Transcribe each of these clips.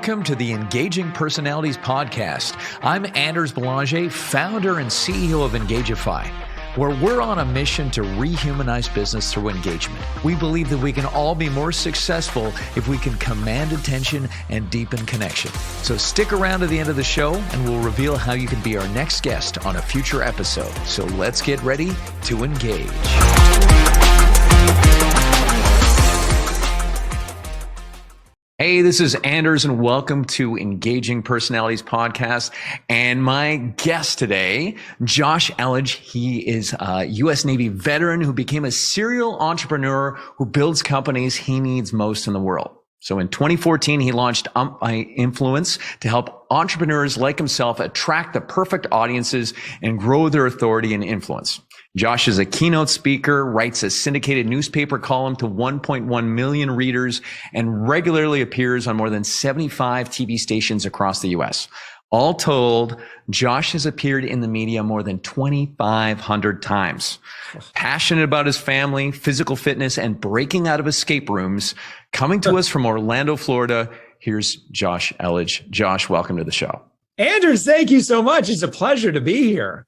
Welcome to the Engaging Personalities Podcast. I'm Anders Boulanger, founder and CEO of Engagify, where we're on a mission to rehumanize business through engagement. We believe that we can all be more successful if we can command attention and deepen connection. So stick around to the end of the show and we'll reveal how you can be our next guest on a future episode. So let's get ready to engage. Hey, this is Anders and welcome to Engaging Personalities Podcast. And my guest today, Josh Elledge. He is a U.S. Navy veteran who became a serial entrepreneur who builds companies he needs most in the world. So in 2014, he launched UpMyInfluence to help entrepreneurs like himself attract the perfect audiences and grow their authority and influence. Josh is a keynote speaker, writes a syndicated newspaper column to 1.1 million readers, and regularly appears on more than 75 TV stations across the U.S. All told, Josh has appeared in the media more than 2,500 times. Passionate about his family, physical fitness, and breaking out of escape rooms, coming to us from Orlando, Florida, here's Josh Elledge. Josh, welcome to the show. Anders, thank you so much. It's a pleasure to be here.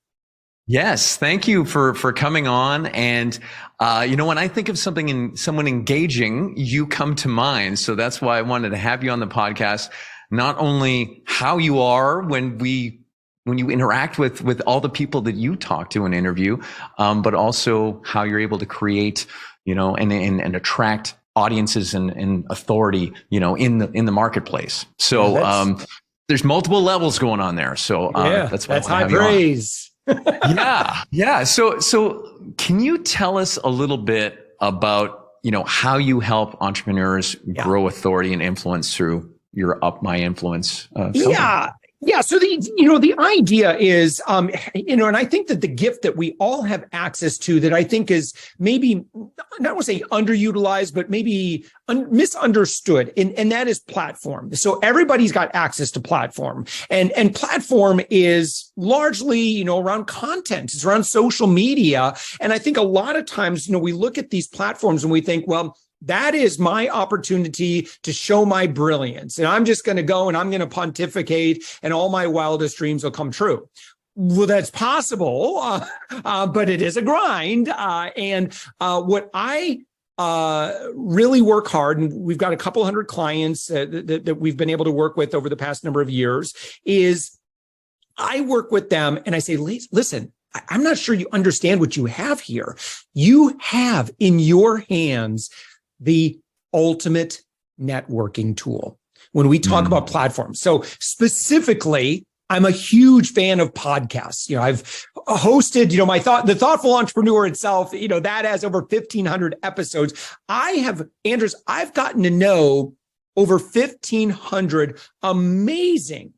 Yes, thank you for coming on. And when I think of someone engaging, you come to mind. So that's why I wanted to have you on the podcast. Not only how you are when you interact with all the people that you talk to and interview, but also how you're able to create, and attract audiences and authority, in the marketplace. So there's multiple levels going on there. So that's high praise. Yeah. So can you tell us a little bit about, how you help entrepreneurs grow authority and influence through your UpMyInfluence company? Yeah. So the idea is, and I think that the gift that we all have access to that I think is maybe, I don't want to say underutilized, but maybe misunderstood. And that is platform. So everybody's got access to platform and platform is largely, around content. It's around social media. And I think a lot of times, we look at these platforms and we think, well, that is my opportunity to show my brilliance. And I'm just going to go and I'm going to pontificate and all my wildest dreams will come true. Well, that's possible, but it is a grind. And what I really work hard, and we've got a couple hundred clients that we've been able to work with over the past number of years, is I work with them and I say, listen, I'm not sure you understand what you have here. You have in your hands the ultimate networking tool when we talk about platforms. So specifically, I'm a huge fan of podcasts. I've hosted, the Thoughtful Entrepreneur itself, that has over 1,500 episodes. I've gotten to know over 1,500 amazing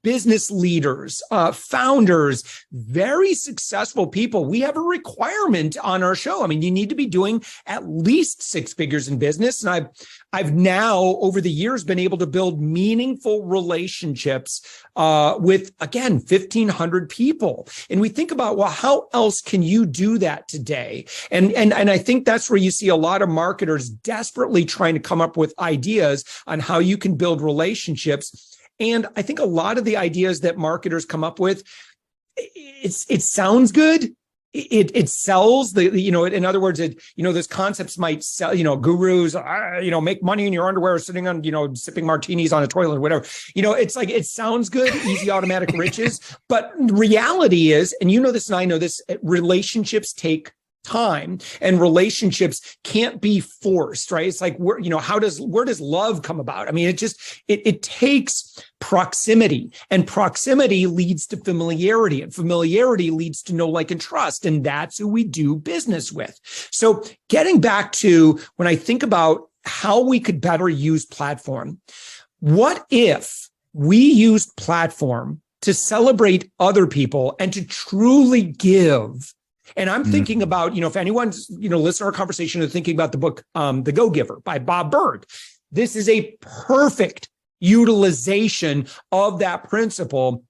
business leaders, founders, very successful people. We have a requirement on our show. I mean, you need to be doing at least 6 figures in business. And I've now over the years been able to build meaningful relationships with, again, 1,500 people. And we think about, well, how else can you do that today? And I think that's where you see a lot of marketers desperately trying to come up with ideas on how you can build relationships. And I think a lot of the ideas that marketers come up with, it sounds good. It sells in other words, those concepts might sell, gurus, make money in your underwear sitting on, sipping martinis on a toilet or whatever. It's like, it sounds good, easy, automatic riches. But reality is, and this, and I know this, relationships take time and relationships can't be forced, right? It's like, where does love come about? I mean, it takes proximity, and proximity leads to familiarity, and familiarity leads to know, like, and trust. And that's who we do business with. So getting back to when I think about how we could better use platform, what if we used platform to celebrate other people and to truly give? And I'm thinking about, if anyone's, listening to our conversation and thinking about the book, The Go-Giver by Bob Berg, this is a perfect utilization of that principle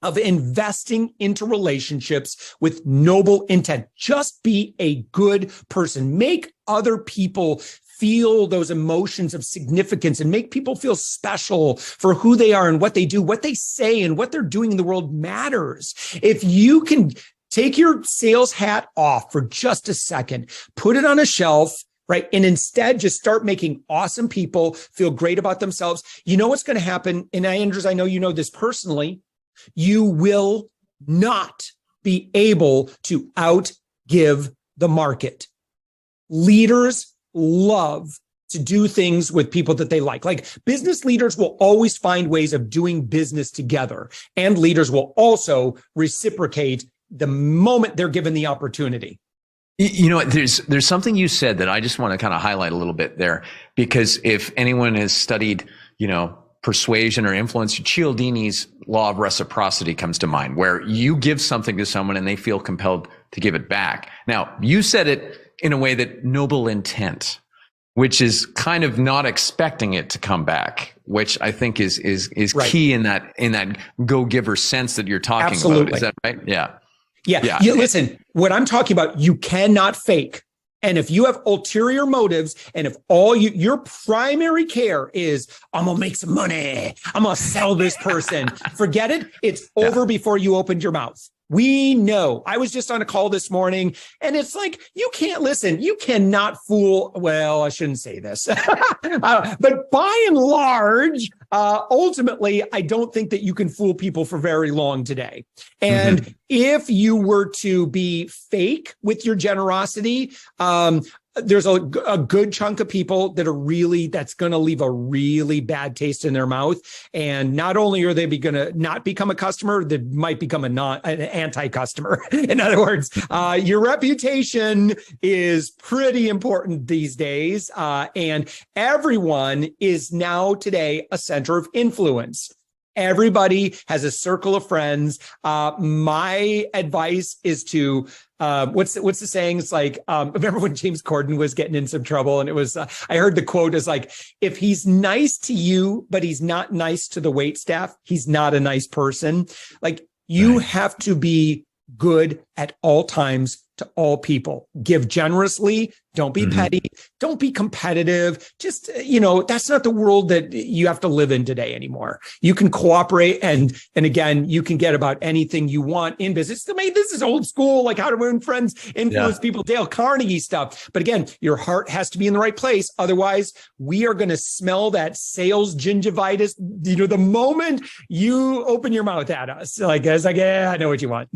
of investing into relationships with noble intent. Just be a good person. Make other people feel those emotions of significance and make people feel special for who they are and what they do, what they say and what they're doing in the world matters. If you can take your sales hat off for just a second, put it on a shelf, right? And instead just start making awesome people feel great about themselves. You know what's going to happen? And Andrews, I know you know this personally. You will not be able to outgive the market. Leaders love to do things with people that they like. Like business leaders will always find ways of doing business together, and leaders will also reciprocate the moment they're given the opportunity. You know, there's something you said that I just want to kind of highlight a little bit there, because if anyone has studied, persuasion or influence, Cialdini's law of reciprocity comes to mind, where you give something to someone and they feel compelled to give it back. Now, you said it in a way that noble intent, which is kind of not expecting it to come back, which I think is right. Key in that go-giver sense that you're talking Absolutely. about. Is that right? Yeah. Yeah. Listen, what I'm talking about, you cannot fake. And if you have ulterior motives, and if all your primary care is, I'm going to make some money, I'm going to sell this person, forget it. It's over before you opened your mouth. We know. I was just on a call this morning, and it's like, you cannot fool. Well, I shouldn't say this, but by and large, ultimately, I don't think that you can fool people for very long today. And if you were to be fake with your generosity, there's a good chunk of people that's going to leave a really bad taste in their mouth. And not only are they going to not become a customer, they might become an anti-customer. In other words, your reputation is pretty important these days. And everyone is now today a center of influence. Everybody has a circle of friends. My advice is to, what's the saying? It's like, remember when James Corden was getting in some trouble, and it was, I heard the quote is like, if he's nice to you, but he's not nice to the waitstaff, he's not a nice person. Like, you have to be good at all times to all people. Give generously. Don't be petty. Don't be competitive. Just, that's not the world that you have to live in today anymore. You can cooperate, and again, you can get about anything you want in business. I mean, this is old school, like how to win friends, influence people, Dale Carnegie stuff. But again, your heart has to be in the right place. Otherwise, we are going to smell that sales gingivitis, the moment you open your mouth at us. Like, it's like, yeah, I know what you want.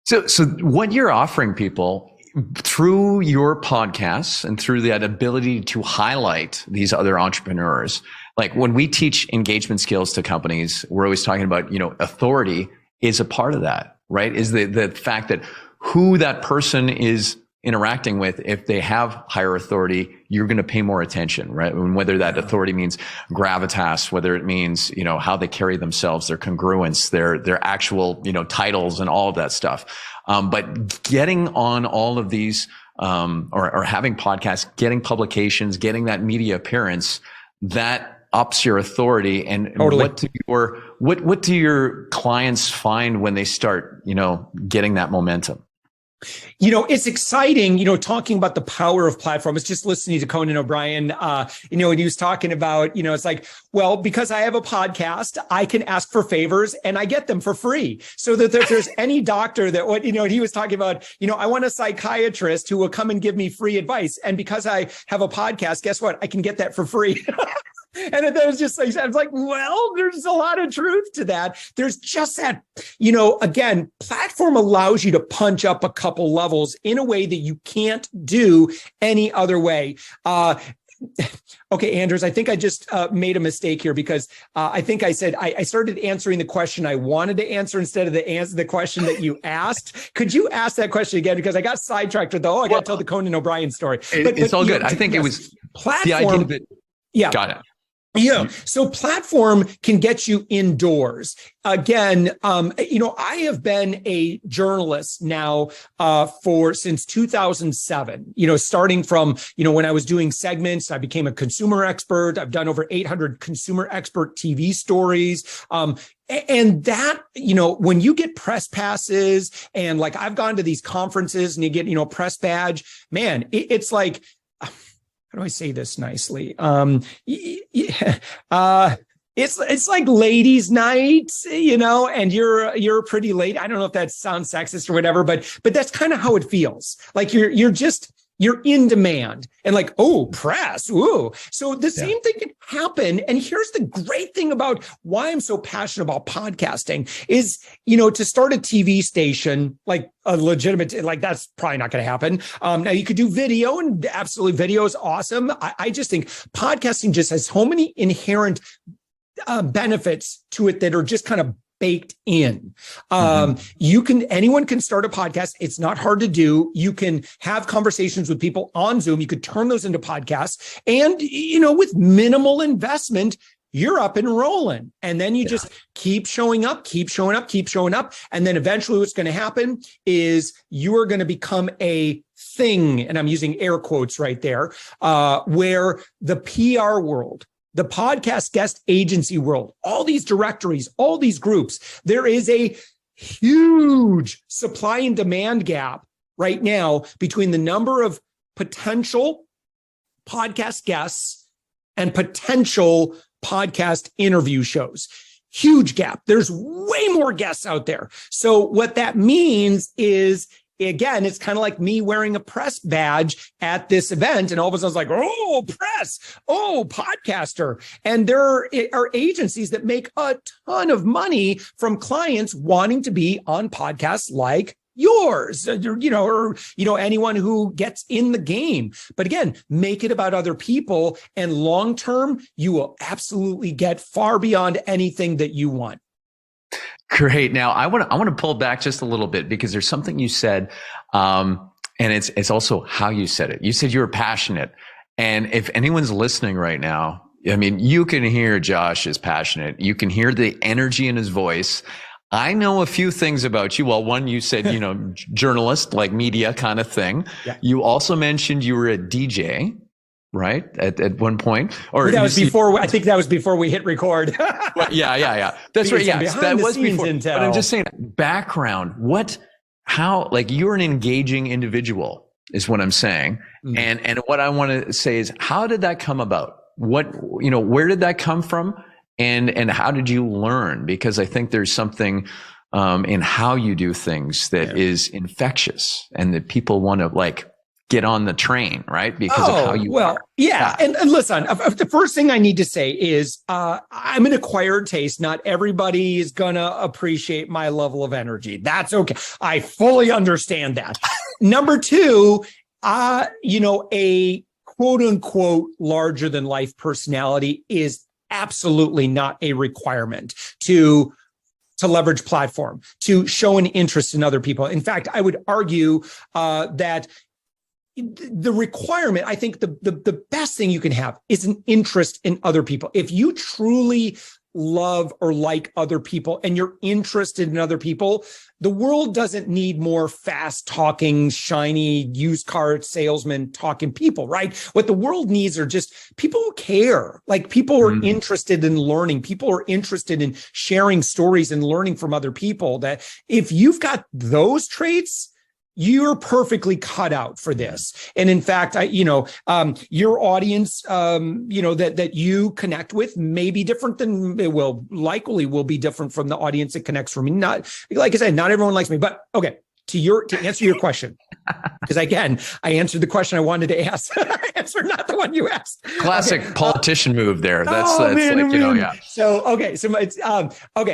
So what you're offering people through your podcasts and through that ability to highlight these other entrepreneurs, like when we teach engagement skills to companies, we're always talking about, authority is a part of that, right? Is the fact that who that person is interacting with, if they have higher authority, you're going to pay more attention, right? And whether that authority means gravitas, whether it means, how they carry themselves, their congruence, their actual, titles and all of that stuff. But getting on all of these, or having podcasts, getting publications, getting that media appearance, that ups your authority. And totally. What do your clients find when they start, getting that momentum? It's exciting, talking about the power of platform. I was just listening to Conan O'Brien, and he was talking about, it's like, well, because I have a podcast, I can ask for favors and I get them for free. So that if there's any doctor that, he was talking about, I want a psychiatrist who will come and give me free advice. And because I have a podcast, guess what? I can get that for free. And it was just like, I was like, well, there's a lot of truth to that. There's just that, again, platform allows you to punch up a couple levels in a way that you can't do any other way. Okay, Anders, I think I just made a mistake here, because I think I said I started answering the question I wanted to answer instead of the question that you asked. Could you ask that question again? Because I got sidetracked with I got to tell the Conan O'Brien story. It's all good. I think it was platform. The idea of it. Yeah. Got it. Yeah. So platform can get you indoors. Again, I have been a journalist now since 2007, starting from, when I was doing segments, I became a consumer expert. I've done over 800 consumer expert TV stories. And that, when you get press passes, and like I've gone to these conferences and you get, press badge, man, it's like, how do I say this nicely? It's like ladies' night, and you're pretty late. I don't know if that sounds sexist or whatever, but that's kind of how it feels. Like you're in demand and like, oh, press. Ooh. So the same thing can happen. And here's the great thing about why I'm so passionate about podcasting is, to start a TV station, like a legitimate, like that's probably not going to happen. Now you could do video, and absolutely video is awesome. I just think podcasting just has so many inherent benefits to it that are just kind of baked in. Anyone can start a podcast. It's not hard to do. You can have conversations with people on Zoom. You could turn those into podcasts, and, with minimal investment, you're up and rolling. And then you just keep showing up. And then eventually what's going to happen is you are going to become a thing. And I'm using air quotes right there, where the PR world, the podcast guest agency world, all these directories, all these groups, there is a huge supply and demand gap right now between the number of potential podcast guests and potential podcast interview shows. Huge gap. There's way more guests out there. So what that means is, again, it's kind of like me wearing a press badge at this event. And all of a sudden, it's like, oh, press, oh, podcaster. And there are agencies that make a ton of money from clients wanting to be on podcasts like yours, or anyone who gets in the game. But again, make it about other people. And long term, you will absolutely get far beyond anything that you want. Great. Now I want to pull back just a little bit, because there's something you said, and it's also how you said it. You said you were passionate, and if anyone's listening right now, I mean, you can hear Josh is passionate. You can hear the energy in his voice. I know a few things about you. Well, one, you said, journalist, like media kind of thing. Yeah. You also mentioned you were a DJ. Right. At one point, or that was before. I think that was before we hit record. Well, yeah. That's right. Yeah, that was before. Intel. But I'm just saying, background. Like, you're an engaging individual, is what I'm saying. Mm-hmm. And what I want to say is, how did that come about? Where did that come from? And how did you learn? Because I think there's something in how you do things that is infectious, and that people want to get on the train, right? Because of how you are. Yeah. And listen, the first thing I need to say is I'm an acquired taste. Not everybody is going to appreciate my level of energy. That's okay. I fully understand that. Number two, a quote unquote larger than life personality is absolutely not a requirement to leverage platform, to show an interest in other people. In fact, I would argue that the requirement, I think the best thing you can have is an interest in other people. If you truly love or like other people and you're interested in other people, the world doesn't need more fast talking, shiny used car salesman talking people, right? What the world needs are just people who care. Like, people who are interested in learning. People are interested in sharing stories and learning from other people. That if you've got those traits, you're perfectly cut out for this. And in fact, your audience, that you connect with may be different than likely will be different from the audience that connects with me. Not, like I said, not everyone likes me, but okay. To answer your question, because again, I answered the question I wanted to ask. Answer not the one you asked. Classic politician move there. That's yeah.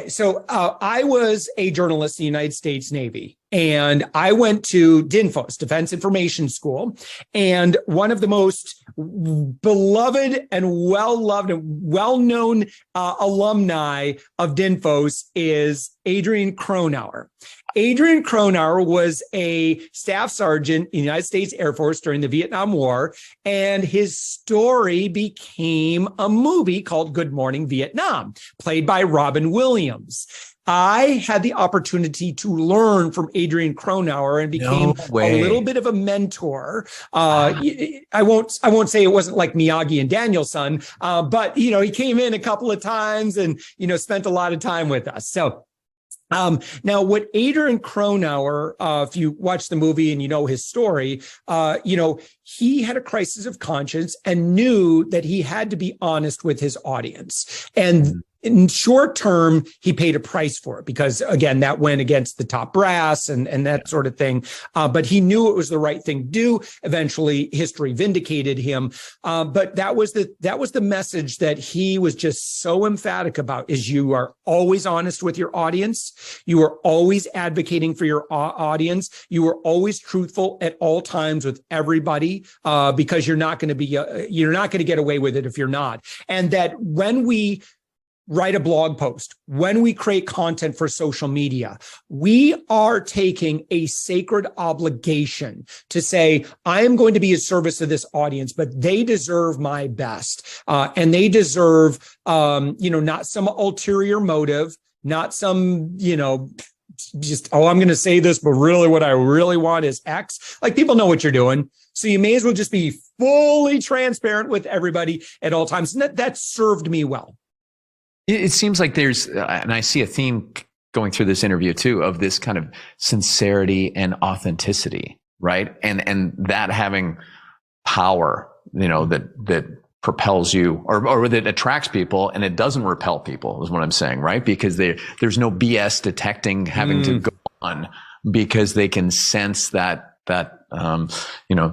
So I was a journalist in the United States Navy, and I went to DINFOS, Defense Information School, and one of the most beloved and well-loved and well-known alumni of DINFOS is Adrian Cronauer. Adrian Cronauer was a staff sergeant in the United States Air Force during the Vietnam War, and his story became a movie called Good Morning Vietnam, played by Robin Williams. I had the opportunity to learn from Adrian Cronauer and became a little bit of a mentor. I won't say it wasn't like Miyagi and Daniel-san, but he came in a couple of times and spent a lot of time with us. So Now, what Adrian Cronauer, if you watch the movie and you know his story, he had a crisis of conscience and knew that he had to be honest with his audience. And in short term, he paid a price for it because, again, that went against the top brass and that sort of thing. But he knew it was the right thing to do. Eventually, history vindicated him. But that was the message that he was just so emphatic about: is you are always honest with your audience. You are always advocating for your audience. You are always truthful at all times with everybody, because you're not going to get away with it if you're not. And that when we write a blog post, when we create content for social media, we are taking a sacred obligation to say, I am going to be a service to this audience, but they deserve my best. And they deserve, not some ulterior motive, not some, just, I'm going to say this, but really what I really want is X. Like, people know what you're doing. So you may as well just be fully transparent with everybody at all times. And that served me well. It seems like there's, and I see a theme going through this interview too, of this kind of sincerity and authenticity, right? And that having power, that propels you or that attracts people, and it doesn't repel people, is what I'm saying, right? Because there's no BS detecting having to go on, because they can sense that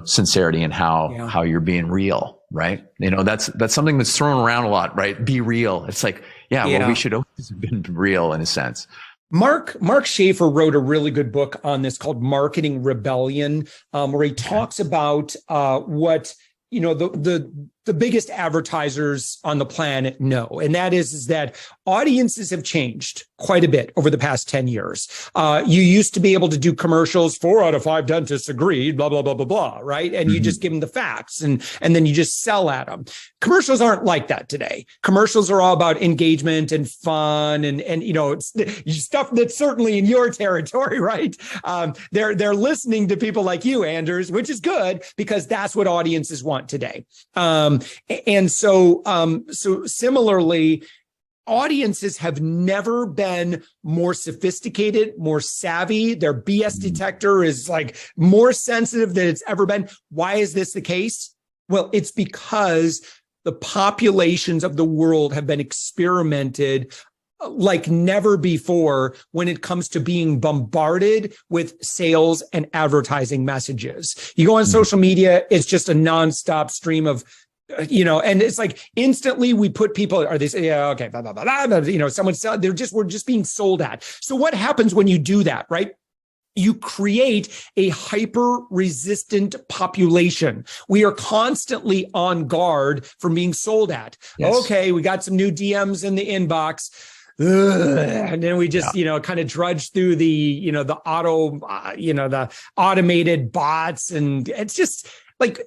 sincerity and how you're being real, right? That's something that's thrown around a lot, right? Be real. It's like, well, we should always have been real in a sense. Mark Schaefer wrote a really good book on this called Marketing Rebellion, where he talks about what the biggest advertisers on the planet know. And that is that audiences have changed quite a bit over the past 10 years. You used to be able to do commercials, 4 out of 5 dentists agreed, blah, blah, blah, blah, blah, right? And you just give them the facts and then you just sell at them. Commercials aren't like that today. Commercials are all about engagement and fun and it's stuff that's certainly in your territory, right? They're listening to people like you, Anders, which is good because that's what audiences want today. So similarly, audiences have never been more sophisticated, more savvy. Their BS detector is like more sensitive than it's ever been. Why is this the case? Well, it's because the populations of the world have been experimented like never before when it comes to being bombarded with sales and advertising messages. You go on social media, it's just a nonstop stream of and it's like instantly we put people, are they say, yeah, okay, blah, blah, blah, blah, someone sell, we're just being sold at. So what happens when you do that, right? You create a hyper resistant population. We are constantly on guard from being sold at. Yes. Okay, we got some new DMs in the inbox. And then we just, kind of drudge through the automated bots. And it's just like,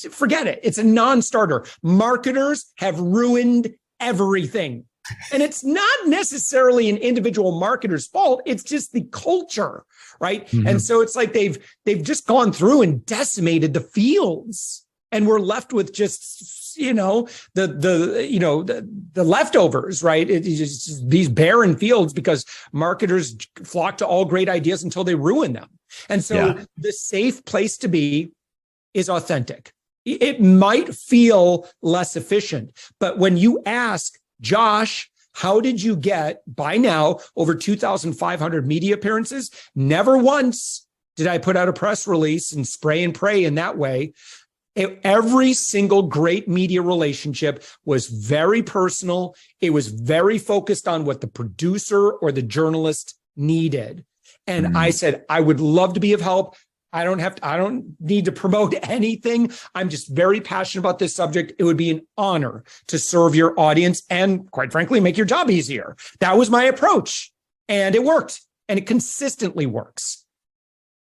forget it. It's a non-starter. Marketers have ruined everything. And it's not necessarily an individual marketer's fault. It's just the culture, right? Mm-hmm. And so it's like they've just gone through and decimated the fields. And we're left with just, the leftovers, right? It's just these barren fields because marketers flock to all great ideas until they ruin them. And so the safe place to be is authentic. It might feel less efficient, but when you ask, Josh, how did you get by now over 2,500 media appearances? Never once did I put out a press release and spray and pray in that way. Every single great media relationship was very personal. It was very focused on what the producer or the journalist needed. And I said, I would love to be of help. I don't need to promote anything. I'm just very passionate about this subject. It would be an honor to serve your audience and, quite frankly, make your job easier. That was my approach, and it worked, and it consistently works.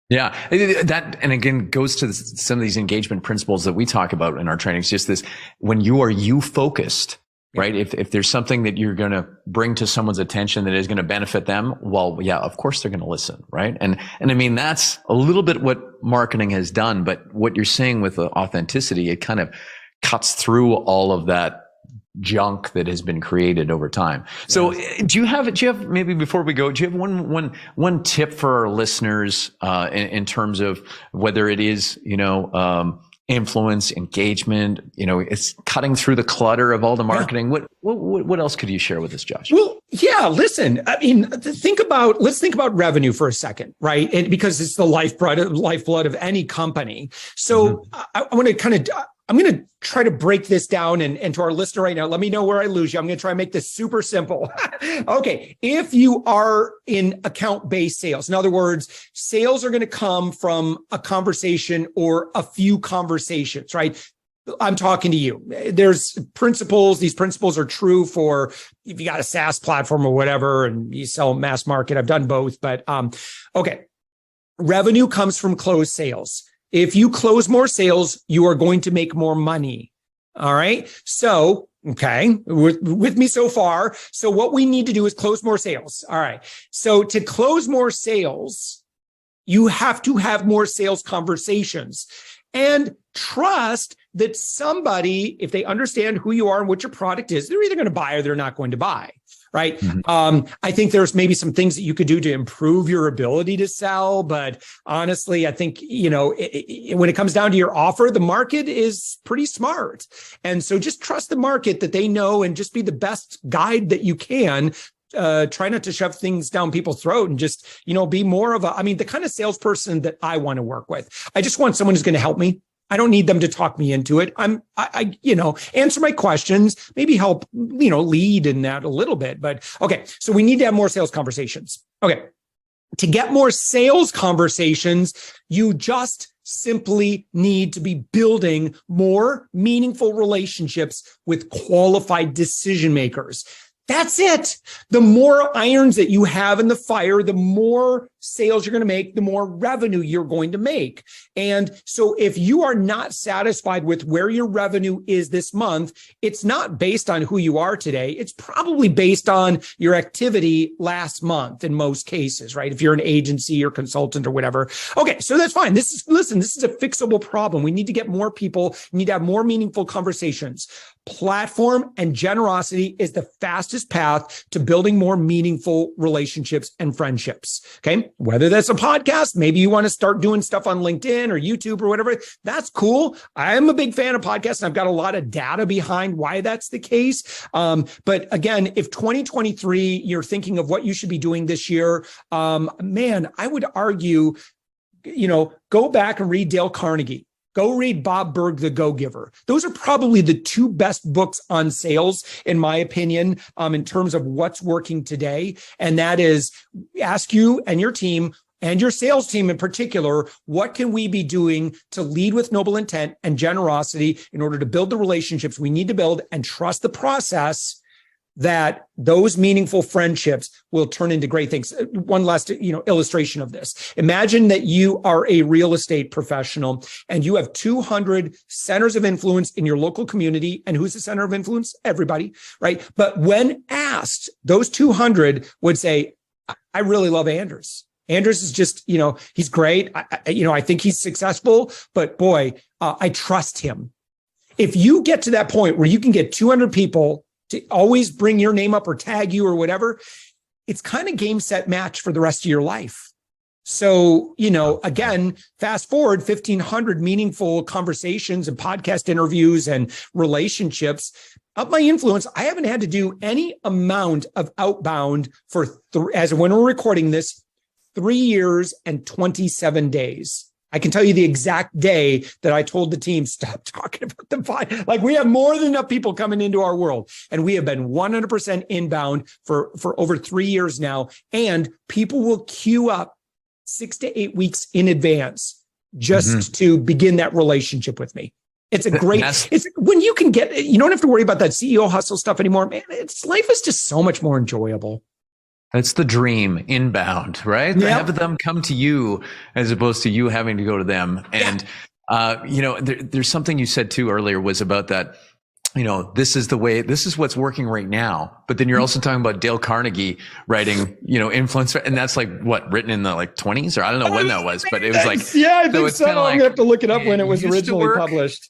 Yeah, that, and again, goes to some of these engagement principles that we talk about in our trainings. Just this, when you are focused, right? If there's something that you're going to bring to someone's attention that is going to benefit them, well, yeah, of course they're going to listen, right? And I mean, that's a little bit what marketing has done, but what you're saying with the authenticity, it kind of cuts through all of that junk that has been created over time. So do you have maybe before we go, do you have one tip for our listeners in terms of whether it is, influence, engagement, it's cutting through the clutter of all the marketing. Yeah. What else could you share with us, Josh? Well, yeah, listen, I mean, let's think about revenue for a second, right? And because it's the lifeblood of any company. So I'm going to try to break this down and to our listener right now, let me know where I lose you. I'm going to try and make this super simple. Okay. If you are in account-based sales, in other words, sales are going to come from a conversation or a few conversations, right? I'm talking to you. There's principles. These principles are true for if you got a SaaS platform or whatever, and you sell mass market. I've done both, but okay. Revenue comes from closed sales. If you close more sales, you are going to make more money. All right. So, okay, with me so far. So what we need to do is close more sales. All right. So to close more sales, you have to have more sales conversations and trust that somebody, if they understand who you are and what your product is, they're either going to buy or they're not going to buy. Right. Mm-hmm. I think there's maybe some things that you could do to improve your ability to sell. But honestly, I think, when it comes down to your offer, the market is pretty smart. And so just trust the market that they know and just be the best guide that you can. Try not to shove things down people's throat and just, be more of the kind of salesperson that I want to work with. I just want someone who's going to help me. I don't need them to talk me into it. I answer my questions, maybe help, lead in that a little bit. But okay, so we need to have more sales conversations. Okay. To get more sales conversations, you just simply need to be building more meaningful relationships with qualified decision makers. That's it. The more irons that you have in the fire, the more sales you're going to make, the more revenue you're going to make. And so if you are not satisfied with where your revenue is this month, it's not based on who you are today. It's probably based on your activity last month in most cases, right? If you're an agency or consultant or whatever. Okay, so that's fine. This is a fixable problem. We need to get more people. We need to have more meaningful conversations. Platform and generosity is the fastest path to building more meaningful relationships and friendships. Okay. Whether that's a podcast, maybe you want to start doing stuff on LinkedIn or YouTube or whatever. That's cool. I'm a big fan of podcasts and I've got a lot of data behind why that's the case. But again, if 2023, you're thinking of what you should be doing this year, I would argue, go back and read Dale Carnegie. Go read Bob Burg, The Go-Giver. Those are probably the two best books on sales, in my opinion, in terms of what's working today. And that is ask you and your team and your sales team in particular, what can we be doing to lead with noble intent and generosity in order to build the relationships we need to build and trust the process that those meaningful friendships will turn into great things. One last, illustration of this. Imagine that you are a real estate professional and you have 200 centers of influence in your local community. And who's the center of influence? Everybody, right? But when asked, those 200 would say, I really love Anders. Anders is just, he's great. I think he's successful, but boy, I trust him. If you get to that point where you can get 200 people to always bring your name up or tag you or whatever, it's kind of game, set, match for the rest of your life. So, again, fast forward 1,500 meaningful conversations and podcast interviews and relationships. UpMyInfluence, I haven't had to do any amount of outbound for, as when we're recording this, 3 years and 27 days. I can tell you the exact day that I told the team, stop talking about the five. Like, we have more than enough people coming into our world. And we have been 100% inbound for over 3 years now. And people will queue up 6 to 8 weeks in advance just to begin that relationship with me. It's a great, it's when you can get, you don't have to worry about that CEO hustle stuff anymore. Man, life is just so much more enjoyable. That's the dream, inbound, right? Yep. Have them come to you as opposed to you having to go to them. And, there's something you said too earlier was about that, this is the way, this is what's working right now. But then you're also talking about Dale Carnegie writing, influence. And that's written in the 20s, or I don't know when that was, but it was I think so. I'm going to have to look it up when it was originally published.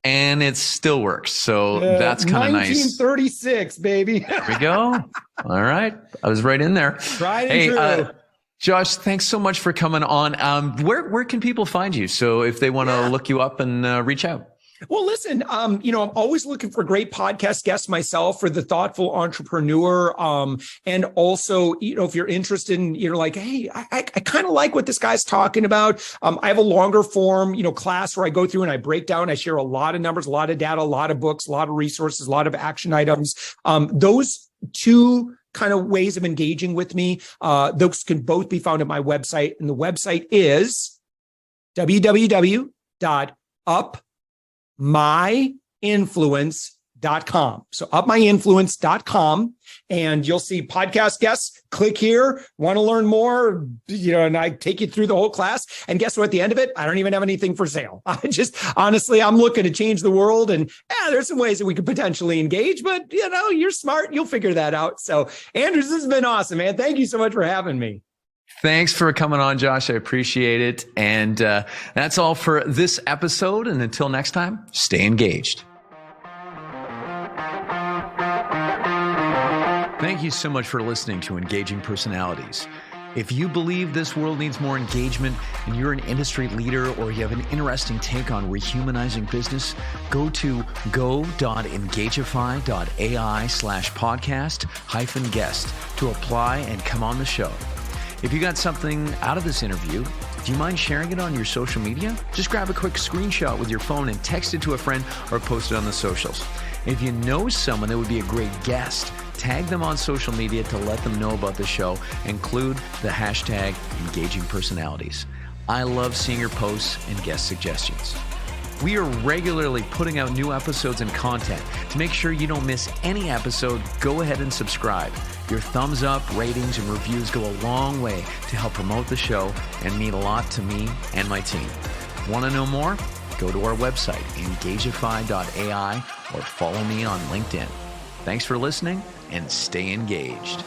and it still works. So that's kind of nice. 1936, baby. There we go. All right. I was right in there. Tried and true. Josh, thanks so much for coming on. Where can people find you? So if they want to look you up and reach out. Well, listen, I'm always looking for great podcast guests myself for the thoughtful entrepreneur. And also, if you're interested in, like, hey, I kind of like what this guy's talking about. I have a longer form, class where I go through and I break down, I share a lot of numbers, a lot of data, a lot of books, a lot of resources, a lot of action items. Those two kind of ways of engaging with me, those can both be found at my website. And the website is www.upmyinfluence.com. So upmyinfluence.com, and you'll see podcast guests. Click here. Want to learn more? And I take you through the whole class. And guess what? At the end of it, I don't even have anything for sale. Honestly, I'm looking to change the world, and there's some ways that we could potentially engage, but you're smart. You'll figure that out. So Anders, this has been awesome, man. Thank you so much for having me. Thanks for coming on, Josh. I appreciate it. And that's all for this episode. And until next time, stay engaged. Thank you so much for listening to Engaging Personalities. If you believe this world needs more engagement and you're an industry leader or you have an interesting take on rehumanizing business, go to go.engagify.ai/podcast-guest to apply and come on the show. If you got something out of this interview, do you mind sharing it on your social media? Just grab a quick screenshot with your phone and text it to a friend or post it on the socials. If you know someone that would be a great guest, tag them on social media to let them know about the show. Include the hashtag Engaging Personalities. I love seeing your posts and guest suggestions. We are regularly putting out new episodes and content. To make sure you don't miss any episode, go ahead and subscribe. Your thumbs up, ratings, and reviews go a long way to help promote the show and mean a lot to me and my team. Want to know more? Go to our website, Engagify.ai, or follow me on LinkedIn. Thanks for listening, and stay engaged.